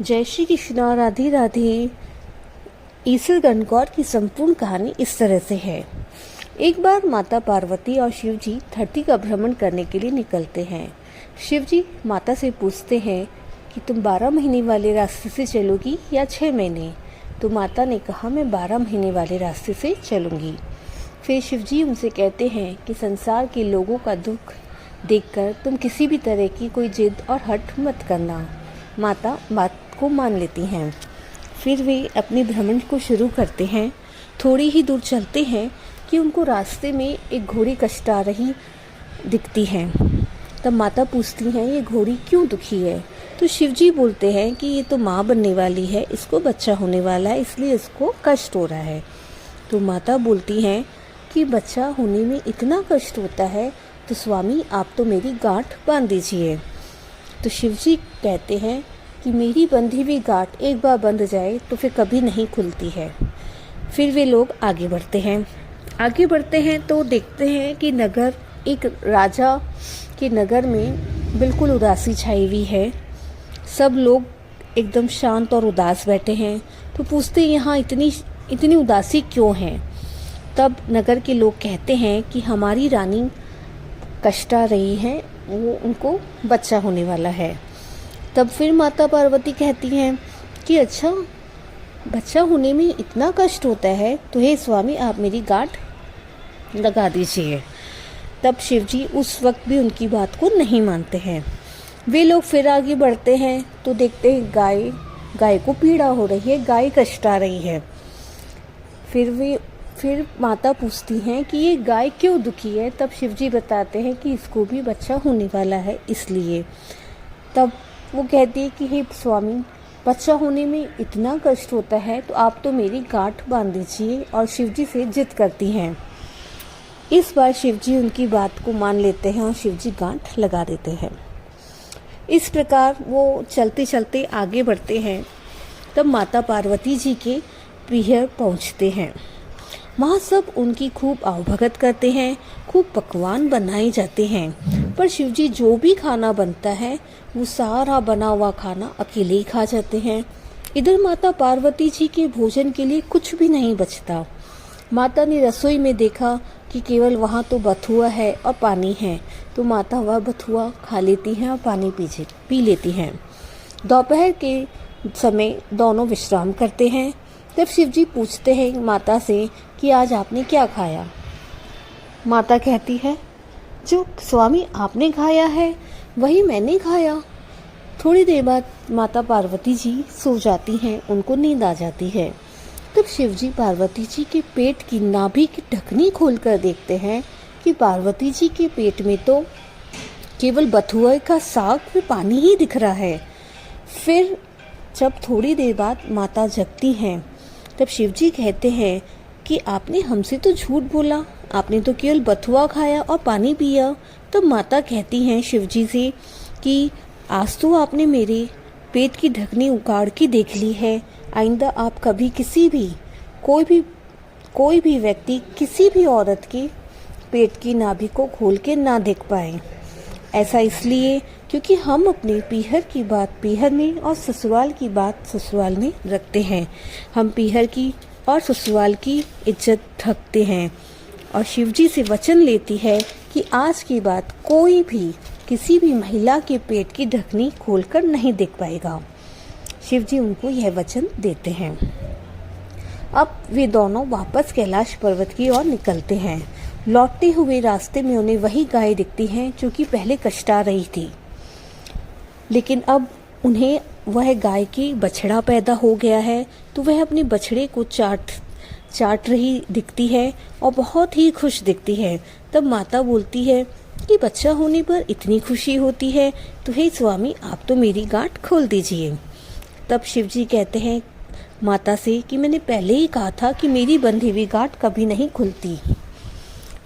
जय श्री कृष्णा, राधे राधे। ईसर गणगौर की संपूर्ण कहानी इस तरह से है। एक बार माता पार्वती और शिव जी धरती का भ्रमण करने के लिए निकलते हैं। शिव जी माता से पूछते हैं कि तुम 12 महीने वाले रास्ते से चलोगी या 6 महीने। तो माता ने कहा मैं 12 महीने वाले रास्ते से चलूँगी। फिर शिव जी उनसे कहते हैं कि संसार के लोगों का दुख देखकर तुम किसी भी तरह की कोई जिद और हट मत करना। माता बात को मान लेती हैं। फिर वे अपने भ्रमण को शुरू करते हैं। थोड़ी ही दूर चलते हैं कि उनको रास्ते में एक घोड़ी कष्टा रही दिखती है। तब माता पूछती हैं ये घोड़ी क्यों दुखी है। तो शिव जी बोलते हैं कि ये तो माँ बनने वाली है, इसको बच्चा होने वाला है, इसलिए इसको कष्ट हो रहा है। तो माता बोलती हैं कि बच्चा होने में इतना कष्ट होता है तो स्वामी आप तो मेरी गांठ बांध दीजिए। तो शिव जी कहते हैं कि मेरी बंधी हुई गांठ एक बार बंध जाए तो फिर कभी नहीं खुलती है। फिर वे लोग आगे बढ़ते हैं तो देखते हैं कि नगर, एक राजा के नगर में बिल्कुल उदासी छाई हुई है। सब लोग एकदम शांत और उदास बैठे हैं। तो पूछते हैं यहाँ इतनी उदासी क्यों है। तब नगर के लोग कहते हैं कि हमारी रानी कष्टा रही है, वो उनको बच्चा होने वाला है। तब फिर माता पार्वती कहती हैं कि अच्छा बच्चा होने में इतना कष्ट होता है तो हे स्वामी आप मेरी गांठ लगा दीजिए। तब शिव जी उस वक्त भी उनकी बात को नहीं मानते हैं। वे लोग फिर आगे बढ़ते हैं तो देखते हैं गाय को पीड़ा हो रही है, गाय कष्टा रही है। फिर माता पूछती हैं कि ये गाय क्यों दुखी है। तब शिव जी बताते हैं कि इसको भी बच्चा होने वाला है इसलिए। तब वो कहती है कि हे स्वामी बच्चा होने में इतना कष्ट होता है तो आप तो मेरी गांठ बांध दीजिए, और शिव जी से जिद करती हैं। इस बार शिव जी उनकी बात को मान लेते हैं और शिव जी गांठ लगा देते हैं। इस प्रकार वो चलते चलते आगे बढ़ते हैं। तब माता पार्वती जी के पीहर पहुंचते हैं। वहाँ सब उनकी खूब आवभगत करते हैं, खूब पकवान बनाए जाते हैं। पर शिव जी जो भी खाना बनता है वो सारा बना हुआ खाना अकेले ही खा जाते हैं। इधर माता पार्वती जी के भोजन के लिए कुछ भी नहीं बचता। माता ने रसोई में देखा कि केवल वहाँ तो बथुआ है और पानी है, तो माता वह बथुआ खा लेती हैं और पानी पी लेती हैं। दोपहर के समय दोनों विश्राम करते हैं। तब शिव जी पूछते हैं माता से कि आज आपने क्या खाया। माता कहती है जो स्वामी आपने खाया है वही मैंने खाया। थोड़ी देर बाद माता पार्वती जी सो जाती हैं, उनको नींद आ जाती है। तब शिव जी पार्वती जी के पेट की नाभि की ढकनी खोलकर देखते हैं कि पार्वती जी के पेट में तो केवल बथुआ का साग में पानी ही दिख रहा है। फिर जब थोड़ी देर बाद माता जगती हैं तब शिव जी कहते हैं कि आपने हमसे तो झूठ बोला, आपने तो केवल बथुआ खाया और पानी पिया। तब माता कहती हैं शिव जी से कि आज तो आपने मेरे पेट की ढकनी उखाड़ के देख ली है, आइंदा आप कभी कोई भी व्यक्ति किसी भी औरत के पेट की नाभि को खोल के ना देख पाए। ऐसा इसलिए क्योंकि हम अपने पीहर की बात पीहर में और ससुराल की बात ससुराल में रखते हैं। हम पीहर की और ससुराल की इज्जत रखते हैं। और शिव जी से वचन लेती है कि आज की बात कोई भी किसी भी महिला के पेट की ढकनी खोलकर नहीं देख पाएगा। शिव जी उनको यह वचन देते हैं। अब वे दोनों वापस कैलाश पर्वत की ओर निकलते हैं। लौटते हुए रास्ते में उन्हें वही गाय दिखती हैं जो कि पहले कष्टा रही थी, लेकिन अब उन्हें वह गाय की बछड़ा पैदा हो गया है। तो वह अपने बछड़े को चाट रही दिखती है और बहुत ही खुश दिखती है। तब माता बोलती है कि बच्चा होने पर इतनी खुशी होती है तो हे स्वामी आप तो मेरी गांठ खोल दीजिए। तब शिव जी कहते हैं माता से कि मैंने पहले ही कहा था कि मेरी बंधी हुई गांठ कभी नहीं खुलती।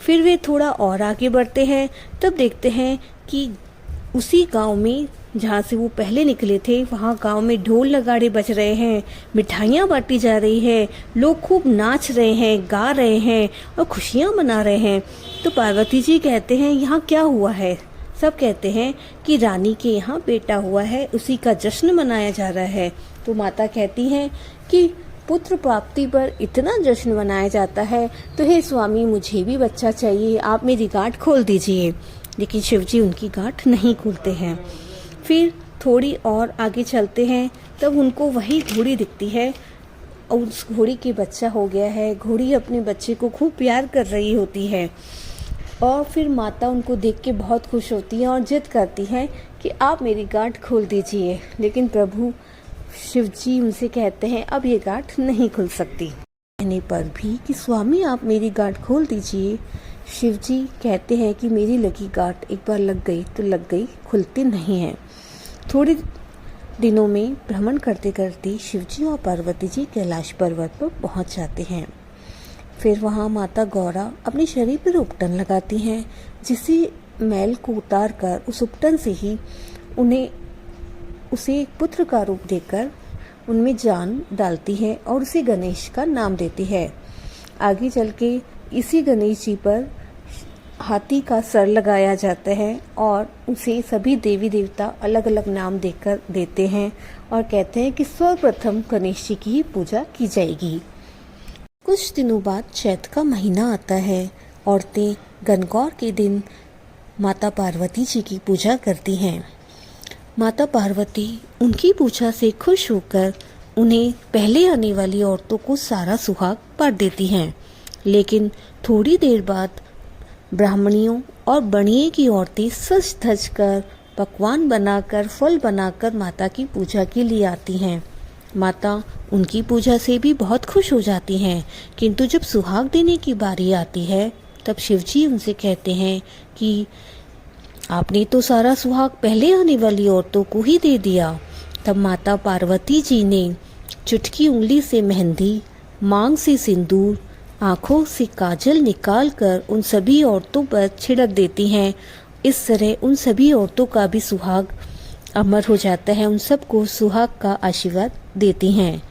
फिर वे थोड़ा और आगे बढ़ते हैं। तब देखते हैं कि उसी गांव में जहाँ से वो पहले निकले थे वहाँ गांव में ढोल नगाड़े बज रहे हैं, मिठाइयाँ बांटी जा रही है, लोग खूब नाच रहे हैं, गा रहे हैं और खुशियाँ मना रहे हैं। तो पार्वती जी कहते हैं यहाँ क्या हुआ है, सब कहते हैं कि रानी के यहाँ बेटा हुआ है, उसी का जश्न मनाया जा रहा है। तो माता कहती हैं कि पुत्र प्राप्ति पर इतना जश्न मनाया जाता है, तो हे स्वामी मुझे भी बच्चा चाहिए, आप मेरी गांठ खोल दीजिए। लेकिन शिवजी उनकी गांठ नहीं खोलते हैं। फिर थोड़ी और आगे चलते हैं, तब उनको वही घोड़ी दिखती है और उस घोड़ी के बच्चा हो गया है। घोड़ी अपने बच्चे को खूब प्यार कर रही होती है और फिर माता उनको देख के बहुत खुश होती है और जिद करती है कि आप मेरी गांठ खोल दीजिए। लेकिन प्रभु शिवजी उनसे कहते हैं अब ये गांठ नहीं खुल सकती। कहने पर भी कि स्वामी आप मेरी गांठ खोल दीजिए, शिवजी कहते हैं कि मेरी लगी गांठ एक बार लग गई तो लग गई, खुलती नहीं है। थोड़े दिनों में भ्रमण करते करते शिवजी और पार्वती जी कैलाश पर्वत पर पहुंच जाते हैं। फिर वहां माता गौरा अपने शरीर पर उपटन लगाती हैं, जिसे मैल को उतार कर उस उपटन से ही उसे एक पुत्र का रूप देकर उनमें जान डालती है और उसे गणेश का नाम देती है। आगे चल के इसी गणेश जी पर हाथी का सर लगाया जाता है और उसे सभी देवी देवता अलग अलग नाम देकर देते हैं और कहते हैं कि सर्वप्रथम गणेश जी की ही पूजा की जाएगी। कुछ दिनों बाद चैत का महीना आता है। औरतें गणगौर के दिन माता पार्वती जी की पूजा करती हैं। माता पार्वती उनकी पूजा से खुश होकर उन्हें पहले आने वाली औरतों को सारा सुहाग बांट देती हैं। लेकिन थोड़ी देर बाद ब्राह्मणियों और बणिए की औरतें सज धज कर पकवान बनाकर फल बनाकर माता की पूजा के लिए आती हैं। माता उनकी पूजा से भी बहुत खुश हो जाती हैं, किंतु जब सुहाग देने की बारी आती है तब शिवजी उनसे कहते हैं कि आपने तो सारा सुहाग पहले आने वाली औरतों को ही दे दिया। तब माता पार्वती जी ने चुटकी उंगली से मेहंदी, मांग से सिंदूर, आंखों से काजल निकालकर उन सभी औरतों पर छिड़क देती हैं। इस तरह उन सभी औरतों का भी सुहाग अमर हो जाता है, उन सबको सुहाग का आशीर्वाद देती हैं।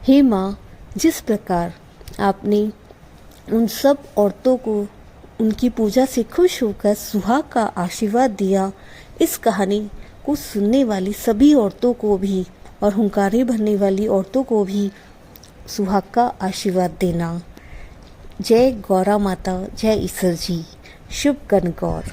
हे माँ, जिस प्रकार आपने उन सब औरतों को उनकी पूजा से खुश होकर सुहाग का आशीर्वाद दिया, इस कहानी को सुनने वाली सभी औरतों को भी और हुंकारे भरने वाली औरतों को भी सुहाग का आशीर्वाद देना। जय गौरा माता, जय ईश्वर जी, शुभ गणगौर।